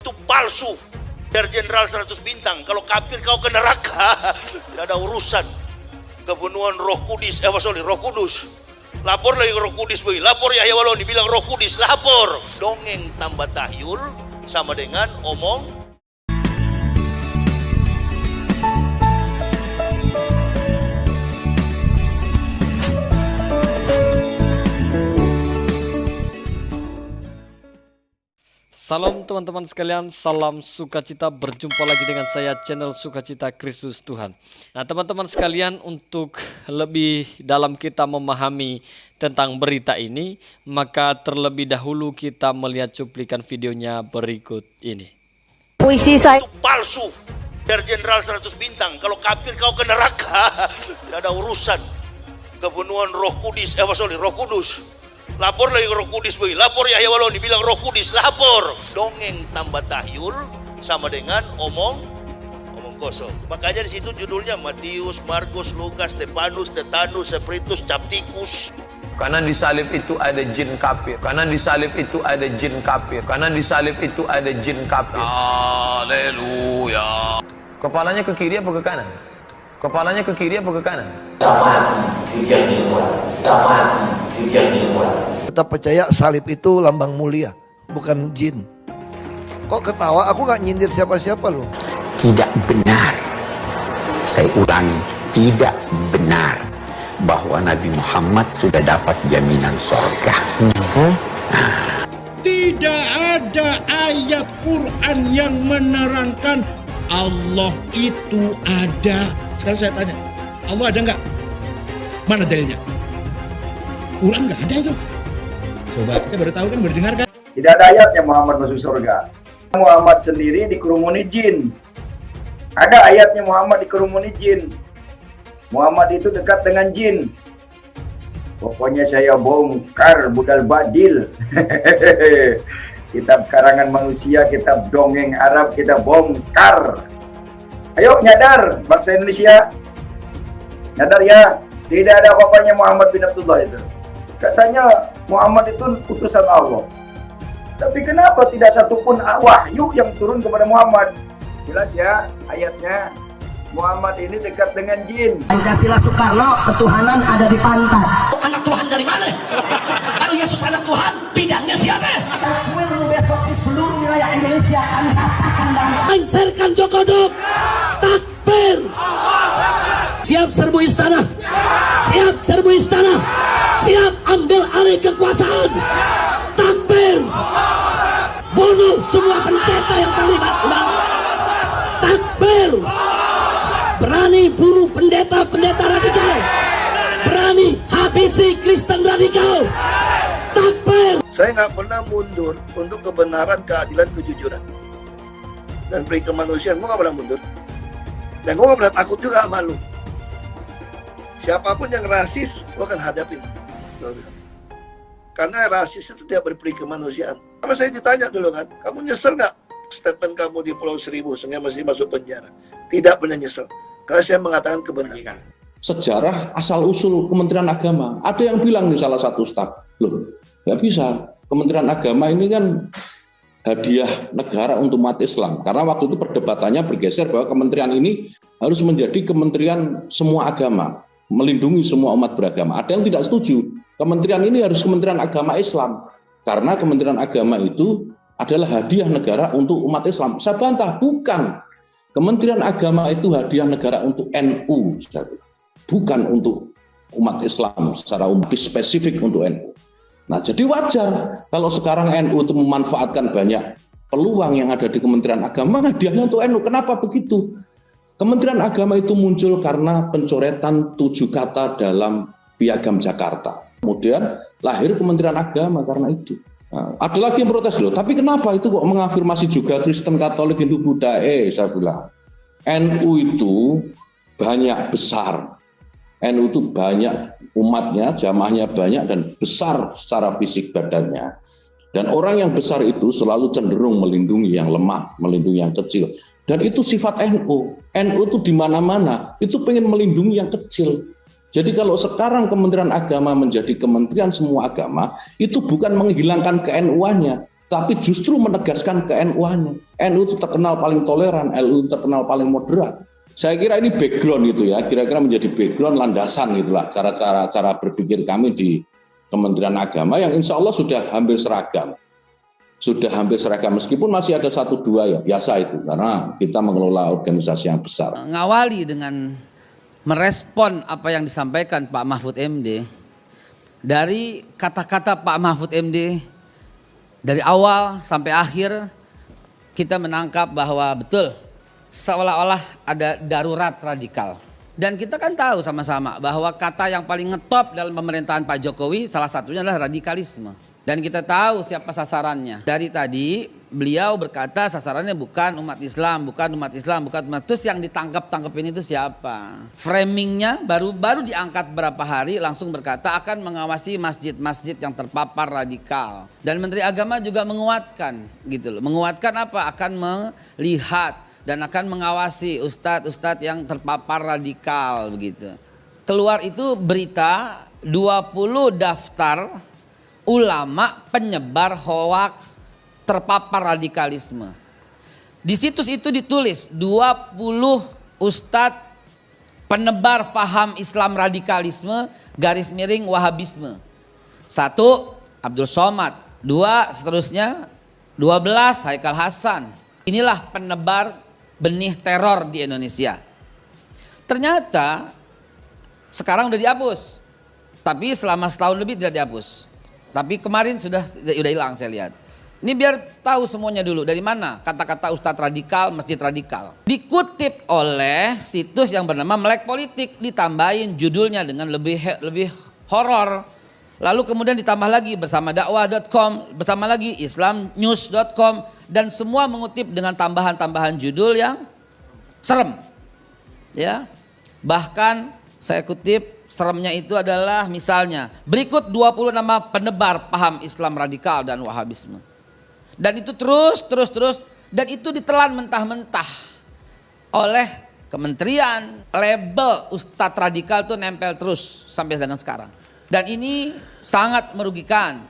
Itu palsu. Biar jenderal 100 bintang. Kalau kafir kau ke neraka. Tidak ada urusan. Kepenuhan Roh Kudus. Roh Kudus. Lapor lagi Roh Kudus. Lapor Yahya Waloni bilang Roh Kudus. Lapor. Dongeng tambah tahyul sama dengan omong. Salam teman-teman sekalian, salam sukacita, berjumpa lagi dengan saya channel Sukacita Kristus Tuhan. Nah teman-teman sekalian, untuk lebih dalam kita memahami tentang berita ini, maka terlebih dahulu kita melihat cuplikan videonya berikut ini. Puisi saya Itu palsu. Biar jenderal 100 bintang. Kalau kafir kau ke neraka. Tidak ada urusan. Kepenuhan Roh Kudus. Roh Kudus. Lapor lagi Roh Kudus. Lapor Yahya Waloni bilang Roh Kudus. Lapor. Dongeng tambah tahyul sama dengan omong kosong. Makanya di situ judulnya Matius, Markus, Lukas, Stefanus, Stetanus, Spiritus, Captikus. Karena di salib itu ada jin kafir. Karena di salib itu ada jin kafir. Karena di salib itu ada jin kafir. Haleluya. Kepalanya ke kiri apa ke kanan? Kepalanya ke kiri apa ke kanan? Kita percaya salib itu lambang mulia, bukan jin. Kok ketawa? Aku gak nyindir siapa-siapa loh. Tidak benar. Saya ulangi, tidak benar bahwa Nabi Muhammad sudah dapat jaminan surga. Tidak ada ayat Quran yang menerangkan Allah itu ada. Sekarang saya tanya, Allah ada nggak? Mana dalilnya? Quran nggak ada itu. Coba, kita baru tahu kan, baru dengar kan? Tidak ada ayatnya Muhammad masuk surga. Muhammad sendiri dikerumuni jin. Ada ayatnya Muhammad dikerumuni jin. Muhammad itu dekat dengan jin. Pokoknya saya bongkar budal badil. Kitab karangan manusia, kitab dongeng Arab kita bongkar. Ayo nyadar bangsa Indonesia. Nyadar ya, tidak ada apa-apanya Muhammad bin Abdullah itu. Katanya Muhammad itu utusan Allah. Tapi kenapa tidak satupun wahyu yang turun kepada Muhammad? Jelas ya ayatnya. Muhammad ini dekat dengan jin. Pancasila Soekarno, ketuhanan ada di pantat. Anak Tuhan dari mana? Kalau Yesus anak Tuhan, bidangnya siapa? Besok di seluruh wilayah Indonesia kami katakan dan Lengserkan Jokodok. Takbir. Siap serbu istana. Siap serbu istana. Siap ambil alih kekuasaan. Takbir. Bunuh semua pendeta yang terlibat. Takbir. Berani bunuh pendeta-pendeta radikal. Berani habisi Kristen radikal. Takbir. Saya nggak pernah mundur untuk kebenaran, keadilan, kejujuran, dan peri kemanusiaan. Gue nggak pernah mundur. Dan gue nggak pernah takut juga sama lu. Siapapun yang rasis, gue akan hadapin. Gue bilang. Karena rasis itu tidak berperi kemanusiaan. Sama saya ditanya dulu kan, kamu nyesel nggak statement kamu di Pulau Seribu sehingga masih masuk penjara? Tidak pernah nyesel. Karena saya mengatakan kebenaran. Sejarah asal-usul Kementerian Agama. Ada yang bilang di salah satu staf, loh, nggak bisa. Kementerian Agama ini kan hadiah negara untuk umat Islam. Karena waktu itu perdebatannya bergeser bahwa kementerian ini harus menjadi kementerian semua agama, melindungi semua umat beragama. Ada yang tidak setuju. Kementerian ini harus Kementerian Agama Islam. Karena Kementerian Agama itu adalah hadiah negara untuk umat Islam. Saya bantah, bukan. Kementerian Agama itu hadiah negara untuk NU, bukan untuk umat Islam secara umum, spesifik untuk NU. Nah, jadi wajar kalau sekarang NU itu memanfaatkan banyak peluang yang ada di Kementerian Agama, hadiahnya untuk NU. Kenapa begitu? Kementerian Agama itu muncul karena pencoretan 7 kata dalam Piagam Jakarta. Kemudian lahir Kementerian Agama karena itu. Nah, ada lagi yang protes loh, tapi kenapa itu kok mengafirmasi juga Kristen, Katolik, Hindu, Buddha? Saya bilang, NU itu banyak besar. NU itu banyak umatnya, jamaahnya banyak dan besar secara fisik badannya. Dan orang yang besar itu selalu cenderung melindungi yang lemah, melindungi yang kecil. Dan itu sifat NU. NU itu di mana-mana, itu pengen melindungi yang kecil. Jadi kalau sekarang Kementerian Agama menjadi kementerian semua agama, itu bukan menghilangkan ke-NU-annya, tapi justru menegaskan ke NU-annya. NU itu terkenal paling toleran, NU terkenal paling moderat. Saya kira ini background gitu ya, kira-kira menjadi background landasan gitulah cara berpikir kami di Kementerian Agama yang insya Allah sudah hampir seragam. Sudah hampir seragam, meskipun masih ada 1-2 ya, biasa itu, karena kita mengelola organisasi yang besar. Ngawali dengan merespon apa yang disampaikan Pak Mahfud MD, dari kata-kata Pak Mahfud MD, dari awal sampai akhir, kita menangkap bahwa betul, seolah-olah ada darurat radikal. Dan kita kan tahu sama-sama bahwa kata yang paling ngetop dalam pemerintahan Pak Jokowi salah satunya adalah radikalisme. Dan kita tahu siapa sasarannya. Dari tadi beliau berkata sasarannya bukan umat Islam, bukan umat Islam, bukan umat. Terus yang ditangkap-tangkepin itu siapa? Framingnya baru diangkat berapa hari langsung berkata akan mengawasi masjid-masjid yang terpapar radikal. Dan Menteri Agama juga menguatkan gitu loh. Menguatkan apa? Akan melihat dan akan mengawasi ustadz-ustadz yang terpapar radikal begitu. Keluar itu berita 20 daftar ulama penyebar hoaks terpapar radikalisme. Di situs itu ditulis 20 ustadz penebar faham Islam radikalisme _ Wahabisme. 1 Abdul Somad, 2 seterusnya 12 Haikal Hasan. Inilah penebar benih teror di Indonesia. Ternyata sekarang udah dihapus, tapi selama setahun lebih tidak dihapus. Tapi kemarin sudah hilang saya lihat. Ini biar tahu semuanya dulu dari mana kata-kata ustadz radikal, masjid radikal. Dikutip oleh situs yang bernama Melek Politik, ditambahin judulnya dengan lebih horor. Lalu kemudian ditambah lagi bersama dakwah.com, bersama lagi islamnews.com, dan semua mengutip dengan tambahan-tambahan judul yang serem. Ya. Bahkan saya kutip seremnya itu adalah misalnya berikut 20 nama penebar paham Islam radikal dan Wahabisme. Dan itu terus dan itu ditelan mentah-mentah oleh kementerian. Label ustadz radikal tuh nempel terus sampai dengan sekarang. Dan ini sangat merugikan,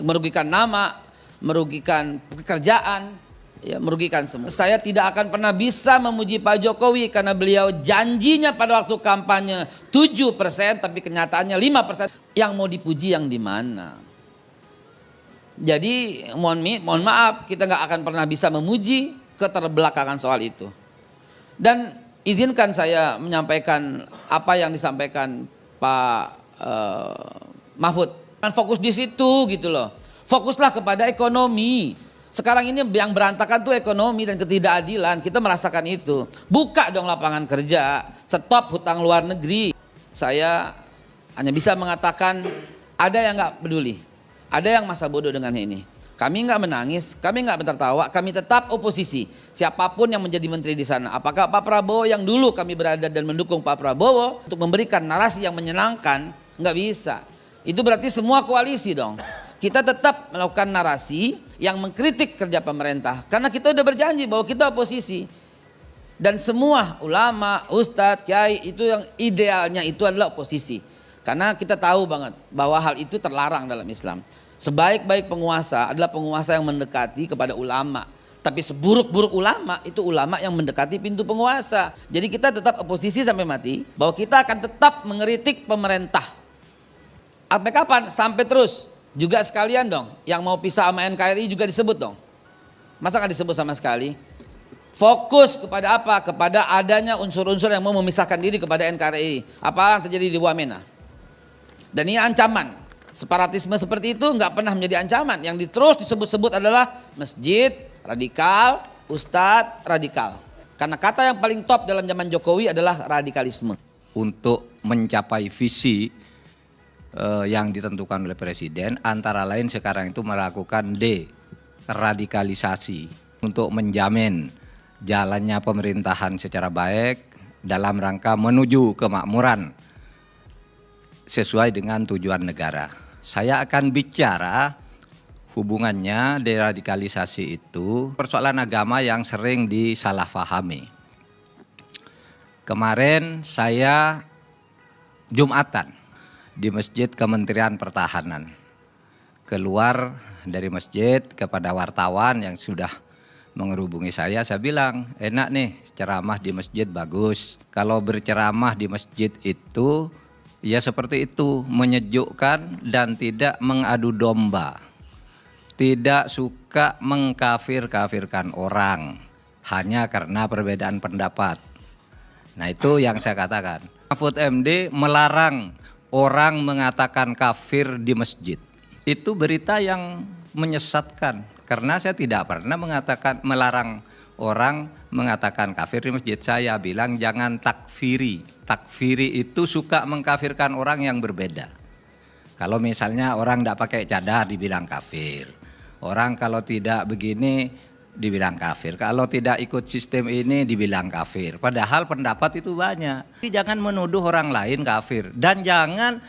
merugikan nama, merugikan pekerjaan, ya, merugikan semua. Saya tidak akan pernah bisa memuji Pak Jokowi karena beliau janjinya pada waktu kampanye 7%, tapi kenyataannya 5%. Yang mau dipuji yang di mana? Jadi mohon maaf, kita nggak akan pernah bisa memuji keterbelakangan soal itu. Dan izinkan saya menyampaikan apa yang disampaikan Pak Mahfud. Fokus di situ gitu loh. Fokuslah kepada ekonomi. Sekarang ini yang berantakan tuh ekonomi dan ketidakadilan. Kita merasakan itu. Buka dong lapangan kerja. Stop hutang luar negeri. Saya hanya bisa mengatakan ada yang nggak peduli. Ada yang masa bodoh dengan ini. Kami nggak menangis, kami nggak tertawa, kami tetap oposisi. Siapapun yang menjadi menteri di sana, apakah Pak Prabowo yang dulu kami berada dan mendukung Pak Prabowo untuk memberikan narasi yang menyenangkan, nggak bisa. Itu berarti semua koalisi dong. Kita tetap melakukan narasi yang mengkritik kerja pemerintah, karena kita udah berjanji bahwa kita oposisi. Dan semua ulama, ustadz, kiai itu yang idealnya itu adalah oposisi. Karena kita tahu banget bahwa hal itu terlarang dalam Islam. Sebaik-baik penguasa adalah penguasa yang mendekati kepada ulama. Tapi seburuk-buruk ulama itu ulama yang mendekati pintu penguasa. Jadi kita tetap oposisi sampai mati, bahwa kita akan tetap mengkritik pemerintah. Sampai kapan? Sampai terus. Juga sekalian dong, yang mau pisah sama NKRI juga disebut dong. Masa nggak disebut sama sekali? Fokus kepada apa? Kepada adanya unsur-unsur yang mau memisahkan diri kepada NKRI. Apa yang terjadi di Wamena? Dan ini ancaman. Separatisme seperti itu nggak pernah menjadi ancaman. Yang terus disebut-sebut adalah masjid radikal, ustadz radikal. Karena kata yang paling top dalam zaman Jokowi adalah radikalisme. Untuk mencapai visi yang ditentukan oleh Presiden, antara lain sekarang itu melakukan deradikalisasi untuk menjamin jalannya pemerintahan secara baik dalam rangka menuju kemakmuran sesuai dengan tujuan negara. Saya akan bicara hubungannya deradikalisasi itu persoalan agama yang sering disalahfahami. Kemarin saya Jumatan di Masjid Kementerian Pertahanan. Keluar dari masjid kepada wartawan yang sudah menghubungi saya bilang, enak nih ceramah di masjid bagus. Kalau berceramah di masjid itu ya seperti itu, menyejukkan dan tidak mengadu domba. Tidak suka mengkafir-kafirkan orang hanya karena perbedaan pendapat. Nah itu yang saya katakan. Mahfud MD melarang orang mengatakan kafir di masjid. Itu berita yang menyesatkan. Karena saya tidak pernah melarang orang mengatakan kafir di masjid. Saya bilang jangan takfiri. Takfiri itu suka mengkafirkan orang yang berbeda. Kalau misalnya orang tidak pakai cadar dibilang kafir. Orang kalau tidak begini dibilang kafir. Kalau tidak ikut sistem ini dibilang kafir. Padahal pendapat itu banyak. Jangan menuduh orang lain kafir. Dan jangan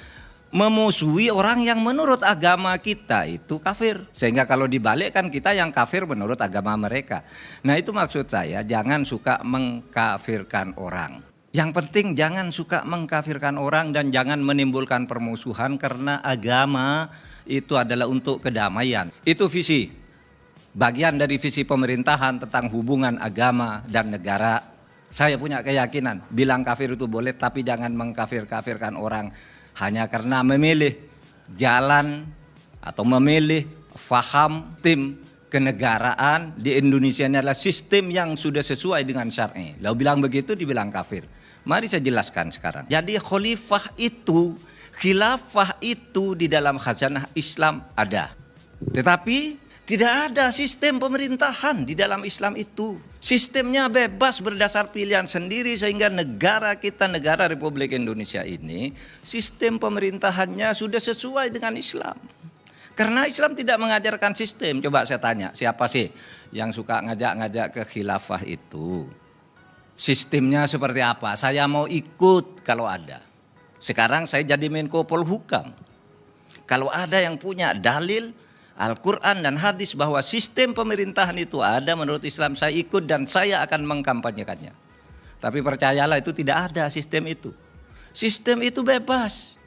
memusuhi orang yang menurut agama kita itu kafir. Sehingga kalau dibalikkan kita yang kafir menurut agama mereka. Nah itu maksud saya, jangan suka mengkafirkan orang. Yang penting jangan suka mengkafirkan orang dan jangan menimbulkan permusuhan karena agama itu adalah untuk kedamaian. Itu visi. Bagian dari visi pemerintahan tentang hubungan agama dan negara. Saya punya keyakinan, bilang kafir itu boleh tapi jangan mengkafir-kafirkan orang hanya karena memilih jalan atau memilih faham tim kenegaraan di Indonesia ini adalah sistem yang sudah sesuai dengan syar'i. Lalu bilang begitu dibilang kafir. Mari saya jelaskan sekarang. Jadi khilafah itu di dalam khazanah Islam ada. Tetapi tidak ada sistem pemerintahan di dalam Islam itu. Sistemnya bebas berdasar pilihan sendiri sehingga negara kita, negara Republik Indonesia ini, sistem pemerintahannya sudah sesuai dengan Islam. Karena Islam tidak mengajarkan sistem. Coba saya tanya, siapa sih yang suka ngajak-ngajak ke khilafah itu? Sistemnya seperti apa? Saya mau ikut kalau ada. Sekarang saya jadi Menko Polhukam. Kalau ada yang punya dalil Al-Quran dan hadis bahwa sistem pemerintahan itu ada menurut Islam, saya ikut dan saya akan mengkampanyekannya. Tapi percayalah itu tidak ada sistem itu. Sistem itu bebas.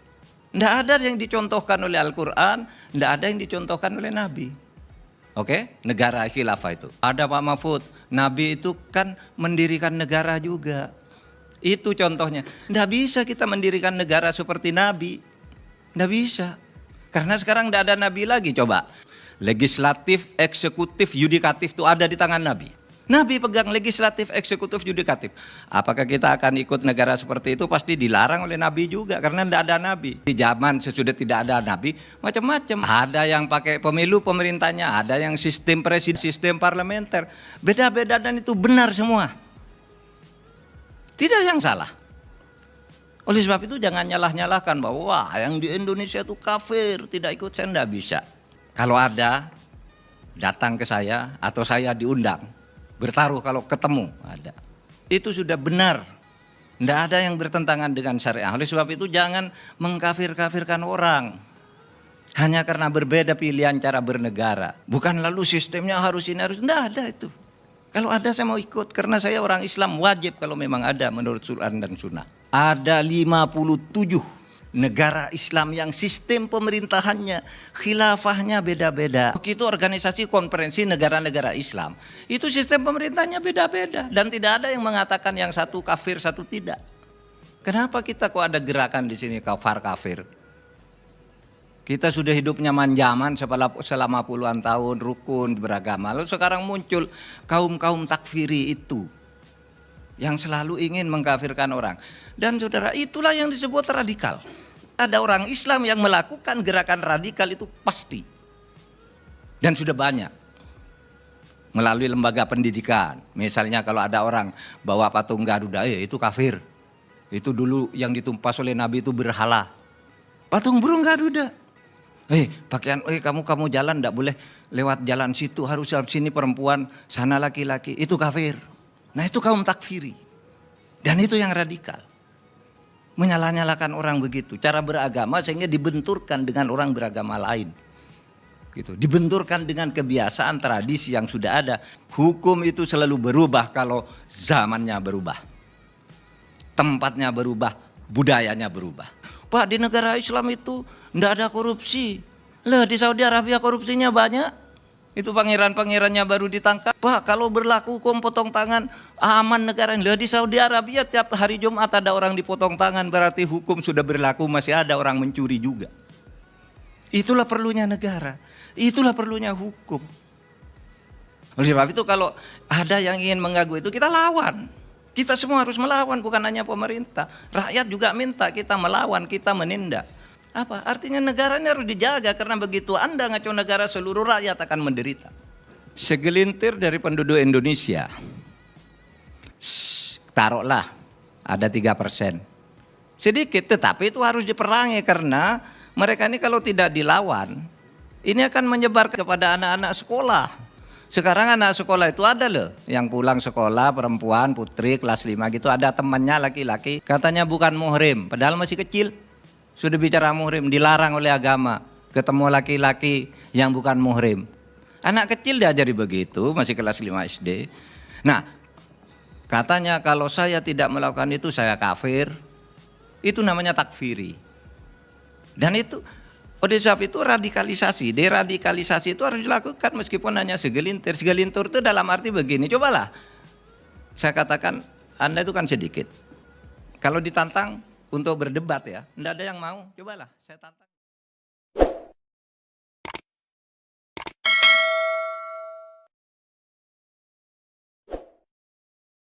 Tidak ada yang dicontohkan oleh Al-Quran, tidak ada yang dicontohkan oleh Nabi. Oke, negara khilafah itu. Ada Pak Mahfud, Nabi itu kan mendirikan negara juga. Itu contohnya. Tidak bisa kita mendirikan negara seperti Nabi. Tidak bisa. Karena sekarang tidak ada Nabi lagi, coba. Legislatif, eksekutif, yudikatif itu ada di tangan Nabi. Nabi pegang legislatif, eksekutif, yudikatif. Apakah kita akan ikut negara seperti itu? Pasti dilarang oleh Nabi juga, karena tidak ada Nabi. Di zaman sesudah tidak ada Nabi, macam-macam. Ada yang pakai pemilu pemerintahnya, ada yang sistem presiden, sistem parlementer. Beda-beda dan itu benar semua. Tidak yang salah. Oleh sebab itu jangan nyalah-nyalahkan bahwa wah yang di Indonesia itu kafir, tidak ikut, saya tidak bisa. Kalau ada, datang ke saya atau saya diundang, bertaruh kalau ketemu, ada. Itu sudah benar, tidak ada yang bertentangan dengan syariah. Oleh sebab itu jangan mengkafir-kafirkan orang. Hanya karena berbeda pilihan cara bernegara. Bukan lalu sistemnya harus ini, harus, tidak ada itu. Kalau ada saya mau ikut, karena saya orang Islam wajib kalau memang ada menurut Quran dan Sunnah. Ada 57 negara Islam yang sistem pemerintahannya, khilafahnya beda-beda. Itu organisasi konferensi negara-negara Islam. Itu sistem pemerintahnya beda-beda. Dan tidak ada yang mengatakan yang satu kafir, satu tidak. Kenapa kita kok ada gerakan di sini kafir? Kita sudah hidup nyaman zaman selama puluhan tahun, rukun, beragama. Lalu sekarang muncul kaum-kaum takfiri itu. Yang selalu ingin mengkafirkan orang. Dan saudara, itulah yang disebut radikal. Ada orang Islam yang melakukan gerakan radikal itu pasti. Dan sudah banyak. Melalui lembaga pendidikan. Misalnya kalau ada orang bawa patung Garuda, itu kafir. Itu dulu yang ditumpas oleh Nabi itu berhala. Patung burung Garuda. Pakaian, kamu jalan enggak boleh lewat jalan situ, harus lewat sini perempuan, sana laki-laki. Itu kafir. Nah itu kaum takfiri. Dan itu yang radikal. Menyalah-nyalahkan orang begitu. Cara beragama sehingga dibenturkan dengan orang beragama lain. Gitu. Dibenturkan dengan kebiasaan tradisi yang sudah ada. Hukum itu selalu berubah kalau zamannya berubah. Tempatnya berubah, budayanya berubah. Pak, di negara Islam itu tidak ada korupsi. Lah di Saudi Arabia korupsinya banyak. Itu pangeran-pangerannya baru ditangkap. Pak, kalau berlaku hukum potong tangan aman negara. Lah di Saudi Arabia tiap hari Jumat ada orang dipotong tangan, berarti hukum sudah berlaku, masih ada orang mencuri juga. Itulah perlunya negara. Itulah perlunya hukum. Oleh sebab itu kalau ada yang ingin mengganggu itu kita lawan. Kita semua harus melawan, bukan hanya pemerintah. Rakyat juga minta kita melawan, kita menindak. Apa? Artinya negaranya harus dijaga, karena begitu Anda ngaco negara, seluruh rakyat akan menderita. Segelintir dari penduduk Indonesia, taruhlah ada 3%. Sedikit, tetapi itu harus diperangi, karena mereka ini kalau tidak dilawan, ini akan menyebar kepada anak-anak sekolah. Sekarang anak sekolah itu ada loh, yang pulang sekolah perempuan, putri kelas 5 gitu, ada temannya laki-laki, katanya bukan muhrim, padahal masih kecil. Sudah bicara muhrim, dilarang oleh agama, ketemu laki-laki yang bukan muhrim. Anak kecil diajari begitu, masih kelas 5 SD. Nah, katanya kalau saya tidak melakukan itu saya kafir. Itu namanya takfiri. Dan itu, oleh sebab itu radikalisasi, deradikalisasi itu harus dilakukan meskipun hanya segelintir. Segelintir itu dalam arti begini, cobalah. Saya katakan, Anda itu kan sedikit. Kalau ditantang untuk berdebat ya, tidak ada yang mau, cobalah saya tantang.